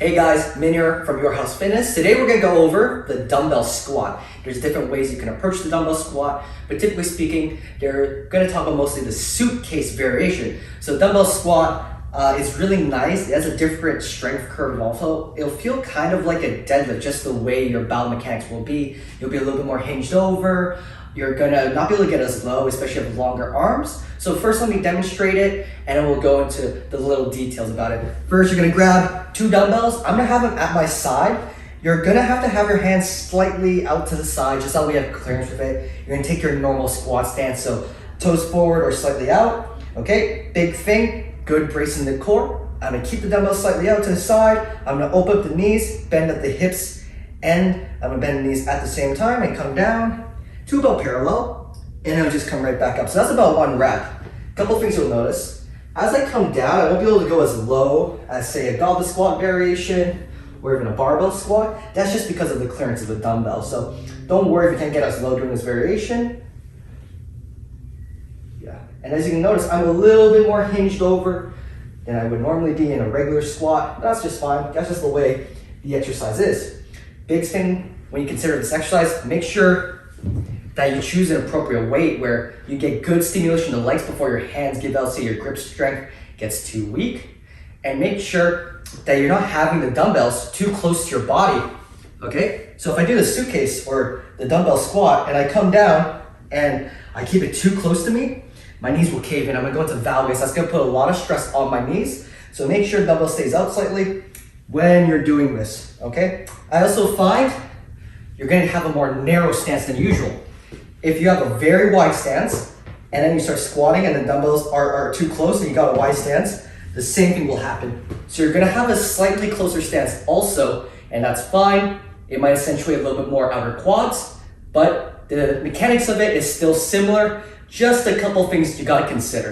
Hey guys, Min here from Your House Fitness. Today we're going to go over the dumbbell squat. There's different ways you can approach the dumbbell squat, but typically speaking, they're going to talk about mostly the suitcase variation. So dumbbell squat is really nice. It has a different strength curve also. It'll feel kind of like a deadlift, just the way your bowel mechanics will be. You'll be a little bit more hinged over. You're gonna not be able to get as low, especially if you have longer arms. So first let me demonstrate it and then we'll go into the little details about it. First, you're gonna grab two dumbbells. I'm gonna have them at my side. You're gonna have to have your hands slightly out to the side, just so we have clearance with it. You're gonna take your normal squat stance, so toes forward or slightly out. Okay, big thing, good brace in the core. I'm gonna keep the dumbbells slightly out to the side. I'm gonna open up the knees, bend at the hips, and I'm gonna bend the knees at the same time and come down to about parallel, and it'll just come right back up. So that's about one rep. A couple things you'll notice. As I come down, I won't be able to go as low as, say, a goblet squat variation or even a barbell squat. That's just because of the clearance of the dumbbell. So don't worry if you can't get as low during this variation. Yeah, and as you can notice, I'm a little bit more hinged over than I would normally be in a regular squat. That's just fine. That's just the way the exercise is. Big thing when you consider this exercise, make sure that you choose an appropriate weight where you get good stimulation to the legs before your hands give out, so your grip strength gets too weak. And make sure that you're not having the dumbbells too close to your body, okay? So if I do the suitcase or the dumbbell squat and I come down and I keep it too close to me, my knees will cave in. I'm gonna go into valgus. So that's gonna put a lot of stress on my knees. So make sure the dumbbell stays out slightly when you're doing this, okay? I also find you're gonna have a more narrow stance than usual. If you have a very wide stance and then you start squatting and the dumbbells are too close and you got a wide stance, the same thing will happen. So you're gonna have a slightly closer stance also, and that's fine. It might accentuate a little bit more outer quads, but the mechanics of it is still similar. Just a couple things you gotta consider.